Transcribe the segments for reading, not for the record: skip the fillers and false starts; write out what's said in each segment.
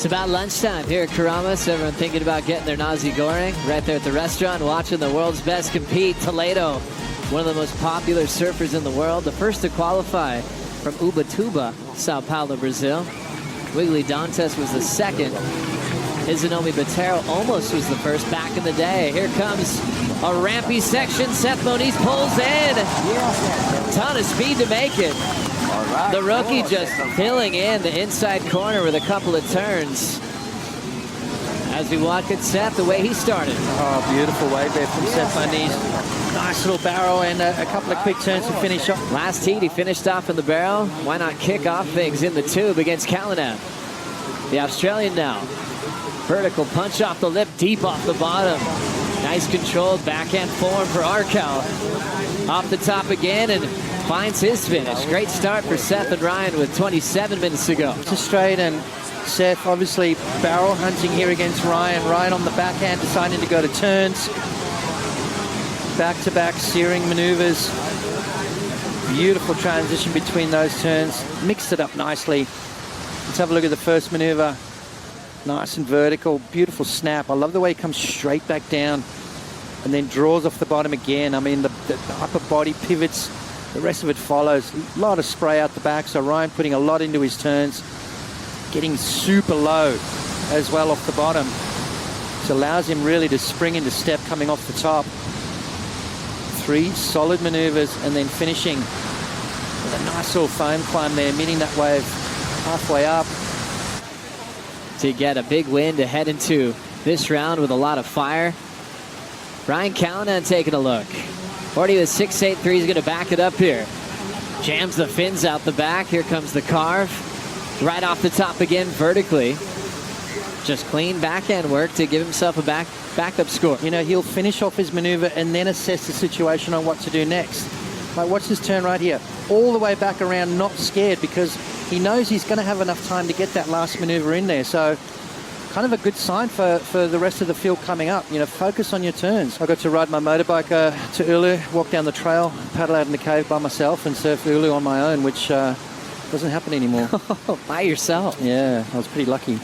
It's about lunchtime here at Karamas. Everyone thinking about getting their nasi goreng right there at the restaurant, watching the world's best compete. Toledo, one of the most popular surfers in the world, the first to qualify from Ubatuba, Sao Paulo, Brazil. Wiggly Dantes was the second. Izanomi Botero almost was the first back in the day. Here comes a rampy section. Seth Moniz pulls in. Ton of speed to make it. The rookie just filling in the inside corner with a couple of turns. As we watch it, Seth, the way he started. Oh, beautiful wave there from Seth Moniz. Nice little barrel and a couple of quick turns to finish off. Last heat, he finished off in the barrel. Why not kick off things in the tube against Callinan? The Australian now. Vertical punch off the lip, deep off the bottom. Nice controlled backhand form for Arcal. Off the top again and finds his finish. Great start for Seth and Ryan with 27 minutes to go. It's a straight, and Seth obviously barrel hunting here against Ryan. Ryan on the backhand deciding to go to turns. Back-to-back steering maneuvers. Beautiful transition between those turns. Mixed it up nicely. Let's have a look at the first maneuver. Nice and vertical, beautiful snap. I love the way he comes straight back down and then draws off the bottom again. I mean, the upper body pivots, the rest of it follows. A lot of spray out the back, so Ryan putting a lot into his turns, getting super low as well off the bottom. This allows him really to spring into step coming off the top. 3 solid maneuvers and then finishing with a nice little foam climb there, meeting that wave halfway up. To get a big win to head into this round with a lot of fire. Ryan Callinan taking a look. Already with 6.83, he's going to back it up here. Jams the fins out the back. Here comes the carve. Right off the top again, vertically. Just clean backhand work to give himself a backup score. You know, he'll finish off his maneuver and then assess the situation on what to do next. Like, watch this turn right here. All the way back around, not scared, because he knows he's going to have enough time to get that last maneuver in there. So kind of a good sign for the rest of the field coming up. You know, focus on your turns. I got to ride my motorbike to Ulu, walk down the trail, paddle out in the cave by myself and surf Ulu on my own, which doesn't happen anymore. By yourself? Yeah, I was pretty lucky.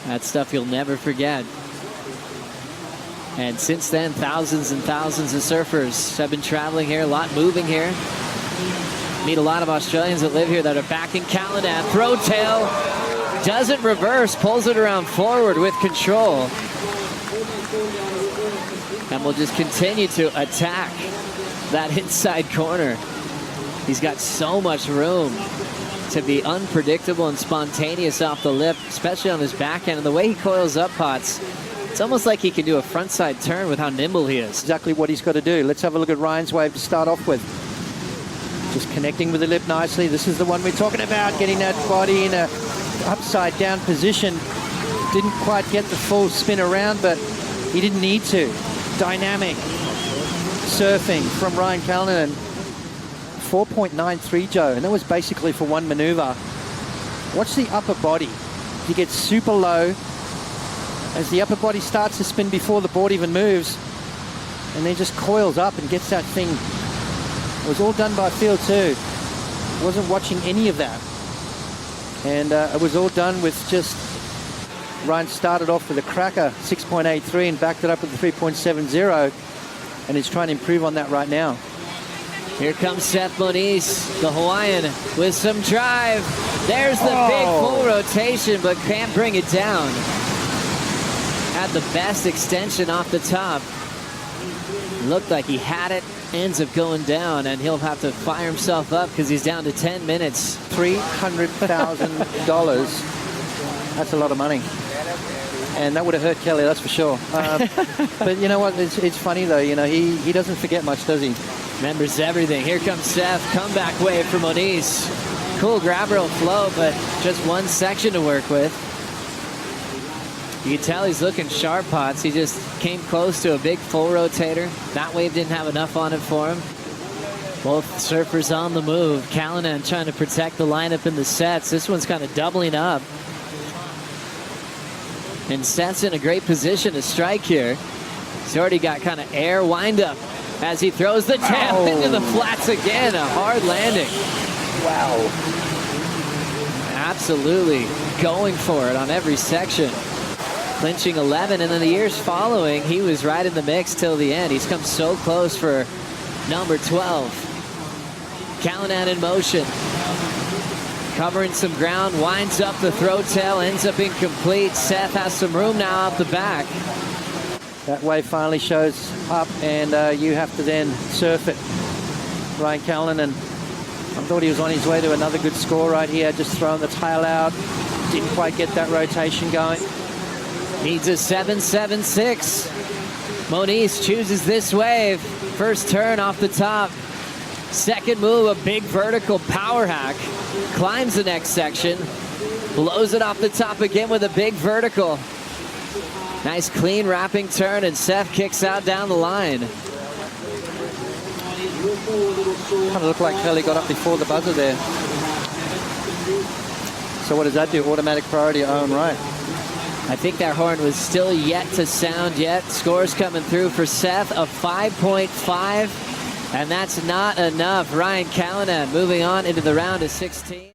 That's stuff you'll never forget. And since then, thousands and thousands of surfers have been traveling here, a lot moving here. Meet a lot of Australians that live here that are backing Callinan. Throw tail, doesn't reverse, pulls it around forward with control. And will just continue to attack that inside corner. He's got so much room to be unpredictable and spontaneous off the lip, especially on his backhand. And the way he coils up pots, it's almost like he can do a frontside turn with how nimble he is. Exactly what he's got to do. Let's have a look at Ryan's wave to start off with. Just connecting with the lip nicely. This is the one we're talking about, getting that body in a upside down position. Didn't quite get the full spin around, but he didn't need to. Dynamic surfing from Ryan Callinan. 4.93, Joe, and that was basically for one maneuver. Watch the upper body. He gets super low as the upper body starts to spin before the board even moves, and then just coils up and gets that thing. It was all done by feel too. Wasn't watching any of that. And it was all done with just, Ryan started off with a cracker 6.83 and backed it up with the 3.70, and he's trying to improve on that right now. Here comes Seth Moniz, the Hawaiian, with some drive. There's the big full rotation, but can't bring it down. Had the best extension off the top. Looked like he had it, ends up going down, and he'll have to fire himself up because he's down to 10 minutes. $300,000. That's a lot of money. And that would have hurt Kelly, that's for sure. But you know what? It's funny, though. You know, he doesn't forget much, does he? Remembers everything. Here comes Seth. Comeback wave for Moniz. Cool grab rail flow, but just one section to work with. You can tell he's looking sharp, Potts. He just came close to a big full rotator. That wave didn't have enough on it for him. Both surfers on the move. Callinan trying to protect the lineup in the sets. This one's kind of doubling up. And Seth's in a great position to strike here. He's already got kind of air wind-up as he throws the tail into the flats again. A hard landing. Wow. absolutely going for it on every section. Clinching 11, and then the years following, he was right in the mix till the end. He's come so close for number 12. Callinan in motion. Covering some ground, winds up the throat tail, ends up incomplete. Seth has some room now out the back. That wave finally shows up, and you have to then surf it. Ryan Callinan, I thought he was on his way to another good score right here, just throwing the tail out. Didn't quite get that rotation going. Needs a 7.76. Moniz chooses this wave. First turn off the top. Second move, a big vertical power hack. Climbs the next section. Blows it off the top again with a big vertical. Nice clean wrapping turn, and Seth kicks out down the line. Kind of looked like Kelly got up before the buzzer there. So what does that do? Automatic priority own right. I think that horn was still yet to sound yet. Scores coming through for Seth, a 5.5, and that's not enough. Ryan Callinan moving on into the round of 16.